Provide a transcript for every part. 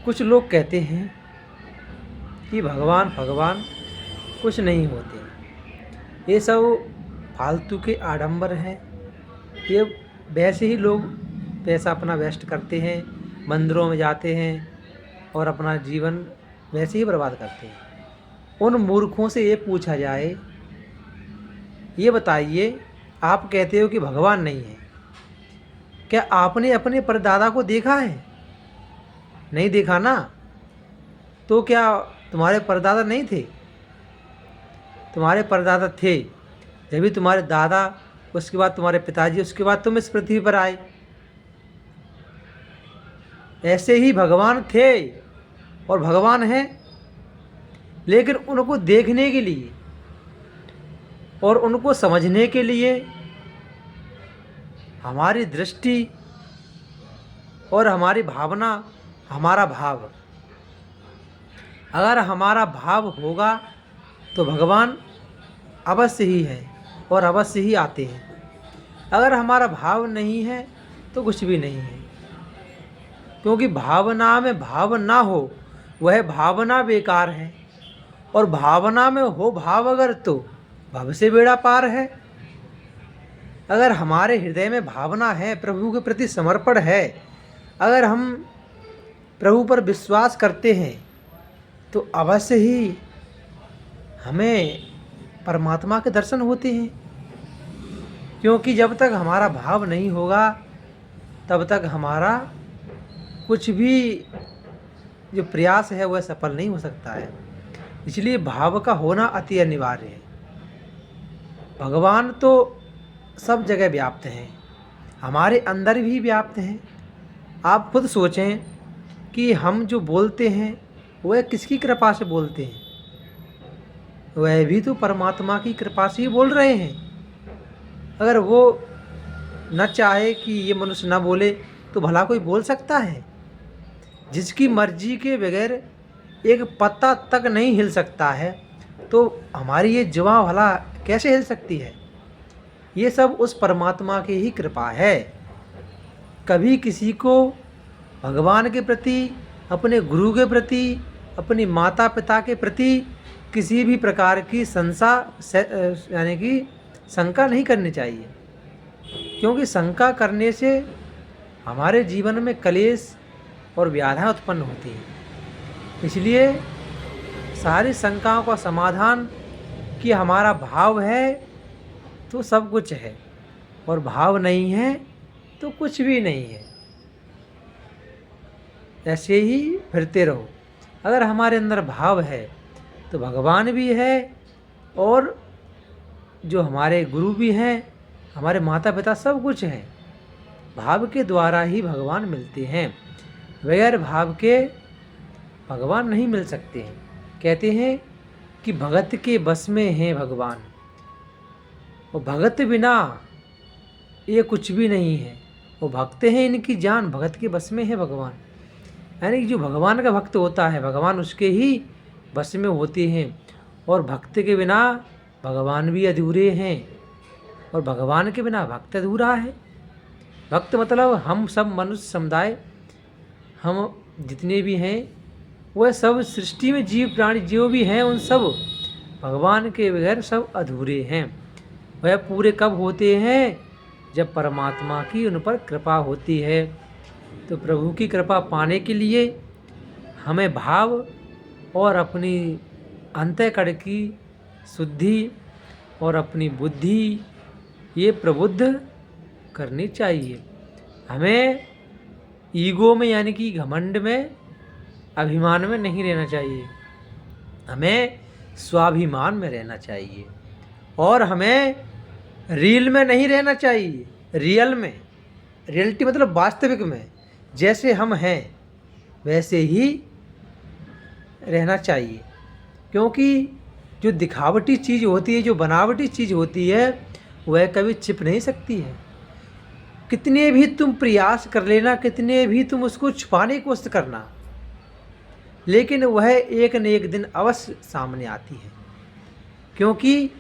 कुछ लोग कहते हैं कि भगवान भगवान कुछ नहीं होते, ये सब फालतू के आडंबर हैं। ये वैसे ही लोग पैसा अपना वेस्ट करते हैं, मंदिरों में जाते हैं और अपना जीवन वैसे ही बर्बाद करते हैं। उन मूर्खों से ये पूछा जाए, ये बताइए, आप कहते हो कि भगवान नहीं है, क्या आपने अपने परदादा को देखा है? नहीं देखा ना। तो क्या तुम्हारे परदादा नहीं थे? तुम्हारे परदादा थे, जब भी तुम्हारे दादा, उसके बाद तुम्हारे पिताजी, उसके बाद तुम इस पृथ्वी पर आए। ऐसे ही भगवान थे और भगवान हैं, लेकिन उनको देखने के लिए और उनको समझने के लिए हमारी दृष्टि और हमारी भावना, हमारा भाव, अगर हमारा भाव होगा तो भगवान अवश्य ही है और अवश्य ही आते हैं। अगर हमारा भाव नहीं है तो कुछ भी नहीं है, क्योंकि भावना में भाव ना हो वह भावना बेकार है, और भावना में हो भाव अगर तो भव से बेड़ा पार है। अगर हमारे हृदय में भावना है, प्रभु के प्रति समर्पण है, अगर हम प्रभु पर विश्वास करते हैं तो अवश्य ही हमें परमात्मा के दर्शन होते हैं। क्योंकि जब तक हमारा भाव नहीं होगा तब तक हमारा कुछ भी जो प्रयास है वह सफल नहीं हो सकता है। इसलिए भाव का होना अति अनिवार्य है। भगवान तो सब जगह व्याप्त हैं, हमारे अंदर भी व्याप्त हैं। आप खुद सोचें कि हम जो बोलते हैं वह किसकी कृपा से बोलते हैं? वह भी तो परमात्मा की कृपा से ही बोल रहे हैं। अगर वो न चाहे कि ये मनुष्य न बोले तो भला कोई बोल सकता है? जिसकी मर्जी के बगैर एक पत्ता तक नहीं हिल सकता है, तो हमारी ये जुबां भला कैसे हिल सकती है? ये सब उस परमात्मा की ही कृपा है। कभी किसी को भगवान के प्रति, अपने गुरु के प्रति, अपनी माता पिता के प्रति किसी भी प्रकार की यानी कि शंका नहीं करनी चाहिए, क्योंकि शंका करने से हमारे जीवन में कलेश और व्याधियाँ उत्पन्न होती हैं। इसलिए सारी शंकाओं का समाधान कि हमारा भाव है तो सब कुछ है, और भाव नहीं है तो कुछ भी नहीं है। ऐसे ही फिरते रहो। अगर हमारे अंदर भाव है तो भगवान भी है, और जो हमारे गुरु भी हैं, हमारे माता पिता, सब कुछ हैं। भाव के द्वारा ही भगवान मिलते हैं, बगैर भाव के भगवान नहीं मिल सकते हैं। कहते हैं कि भगत के बस में हैं भगवान, और भगत बिना ये कुछ भी नहीं है। वो भक्त हैं, इनकी जान भगत के बस में है भगवान। यानी कि जो भगवान का भक्त होता है भगवान उसके ही बस में होते हैं, और भक्त के बिना भगवान भी अधूरे हैं, और भगवान के बिना भक्त अधूरा है। भक्त मतलब हम सब मनुष्य समुदाय, हम जितने भी हैं वह सब सृष्टि में जीव प्राणी जो भी हैं उन सब भगवान के बगैर सब अधूरे हैं। वह पूरे कब होते हैं? जब परमात्मा की उन पर कृपा होती है। तो प्रभु की कृपा पाने के लिए हमें भाव और अपनी अंतःकरण की शुद्धि और अपनी बुद्धि ये प्रबुद्ध करनी चाहिए। हमें ईगो में यानी कि घमंड में, अभिमान में नहीं रहना चाहिए। हमें स्वाभिमान में रहना चाहिए, और हमें रियल में नहीं रहना चाहिए। रियल में, रियलिटी मतलब वास्तविक में, जैसे हम हैं वैसे ही रहना चाहिए। क्योंकि जो दिखावटी चीज़ होती है, जो बनावटी चीज़ होती है, वह कभी छिप नहीं सकती है। कितने भी तुम प्रयास कर लेना, कितने भी तुम उसको छुपाने की कोशिश करना, लेकिन वह एक न एक दिन अवश्य सामने आती है, क्योंकि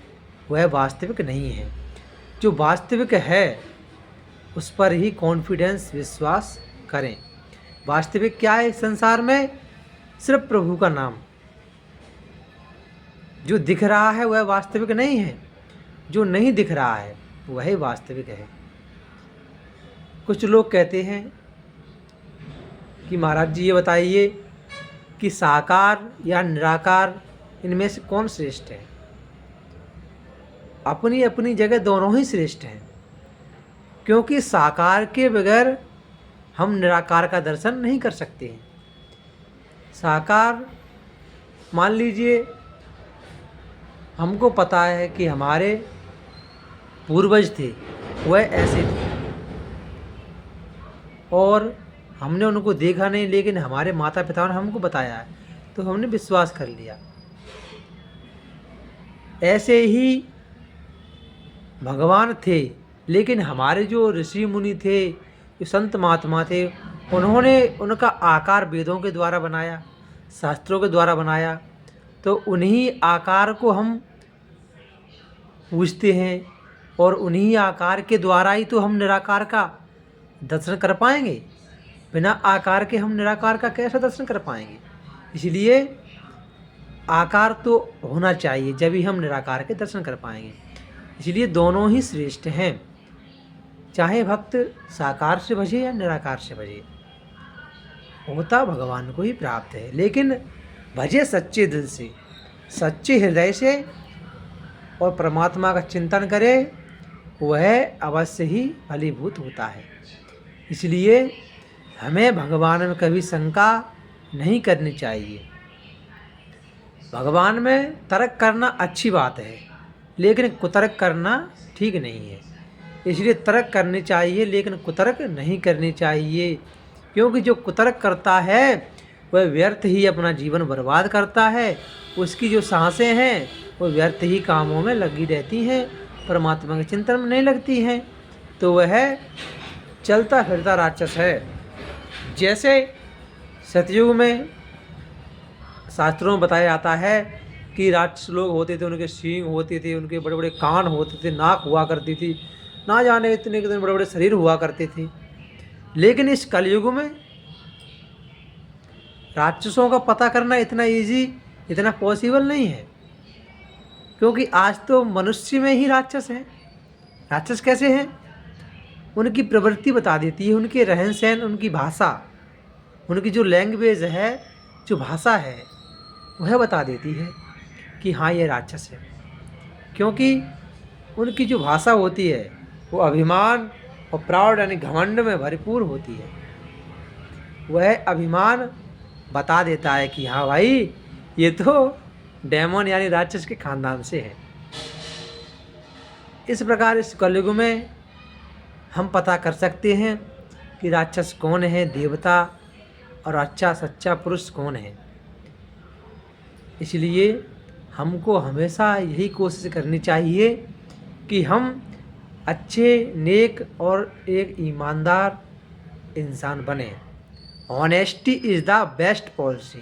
वह वास्तविक नहीं है। जो वास्तविक है उस पर ही कॉन्फिडेंस, विश्वास करें। वास्तविक क्या है इस संसार में? सिर्फ प्रभु का नाम। जो दिख रहा है वह वास्तविक नहीं है, जो नहीं दिख रहा है वही वास्तविक है। कुछ लोग कहते हैं कि महाराज जी ये बताइए कि साकार या निराकार इनमें से कौन श्रेष्ठ है? अपनी अपनी जगह दोनों ही श्रेष्ठ हैं, क्योंकि साकार के बगैर हम निराकार का दर्शन नहीं कर सकते हैं। साकार, मान लीजिए हमको पता है कि हमारे पूर्वज थे वह ऐसे थे और हमने उनको देखा नहीं, लेकिन हमारे माता पिताओं ने हमको बताया है तो हमने विश्वास कर लिया। ऐसे ही भगवान थे, लेकिन हमारे जो ऋषि मुनि थे, जो संत महात्मा थे, उन्होंने उनका आकार वेदों के द्वारा बनाया, शास्त्रों के द्वारा बनाया, तो उन्हीं आकार को हम पूजते हैं और उन्हीं आकार के द्वारा ही तो हम निराकार का दर्शन कर पाएंगे। बिना आकार के हम निराकार का कैसे दर्शन कर पाएंगे? इसलिए आकार तो होना चाहिए, जब ही हम निराकार के दर्शन कर पाएंगे। इसलिए दोनों ही श्रेष्ठ हैं, चाहे भक्त साकार से भजे या निराकार से भजे, होता भगवान को ही प्राप्त है। लेकिन भजे सच्चे दिल से, सच्चे हृदय से और परमात्मा का चिंतन करे, वह अवश्य ही फलीभूत होता है। इसलिए हमें भगवान में कभी शंका नहीं करनी चाहिए। भगवान में तर्क करना अच्छी बात है, लेकिन कुतर्क करना ठीक नहीं है। इसलिए तर्क करनी चाहिए, लेकिन कुतर्क नहीं करनी चाहिए, क्योंकि जो कुतर्क करता है वह व्यर्थ ही अपना जीवन बर्बाद करता है। उसकी जो सांसें हैं वो व्यर्थ ही कामों में लगी रहती हैं, परमात्मा के चिंतन में नहीं लगती हैं, तो वह चलता फिरता राक्षस है। जैसे सतयुग में शास्त्रों में बताया जाता है कि राक्षस लोग होते थे, उनके सींग होते थे, उनके बड़े बड़े कान होते थे, नाक हुआ करती थी, ना जाने इतने कितने बड़े बड़े शरीर हुआ करते थे। लेकिन इस कलयुग में राक्षसों का पता करना इतना इजी, इतना पॉसिबल नहीं है, क्योंकि आज तो मनुष्य में ही राक्षस हैं। राक्षस कैसे हैं? उनकी प्रवृत्ति बता देती है, उनके रहन सहन, उनकी भाषा, उनकी जो लैंग्वेज है, जो भाषा है, वह बता देती है कि हाँ ये राक्षस है। क्योंकि उनकी जो भाषा होती है वो अभिमान और प्राउड यानी घमंड में भरपूर होती है। वह अभिमान बता देता है कि हाँ भाई ये तो डेमन यानी राक्षस के खानदान से है। इस प्रकार इस कलयुग में हम पता कर सकते हैं कि राक्षस कौन है, देवता और अच्छा सच्चा पुरुष कौन है। इसलिए हमको हमेशा यही कोशिश करनी चाहिए कि हम अच्छे, नेक और एक ईमानदार इंसान बने। Honesty is the best policy,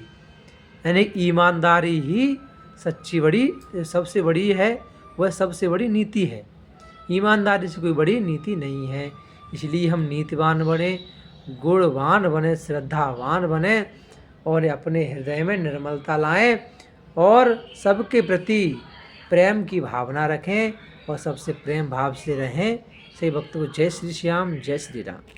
यानी ईमानदारी ही सबसे बड़ी है, वह सबसे बड़ी नीति है। ईमानदारी से कोई बड़ी नीति नहीं है। इसलिए हम नीतिवान बने, गुणवान बने, श्रद्धावान बने और अपने हृदय में निर्मलता लाएं और सबके प्रति प्रेम की भावना रखें और सबसे प्रेम भाव से रहें। सही भक्तों को जय श्री श्याम, जय श्री राम।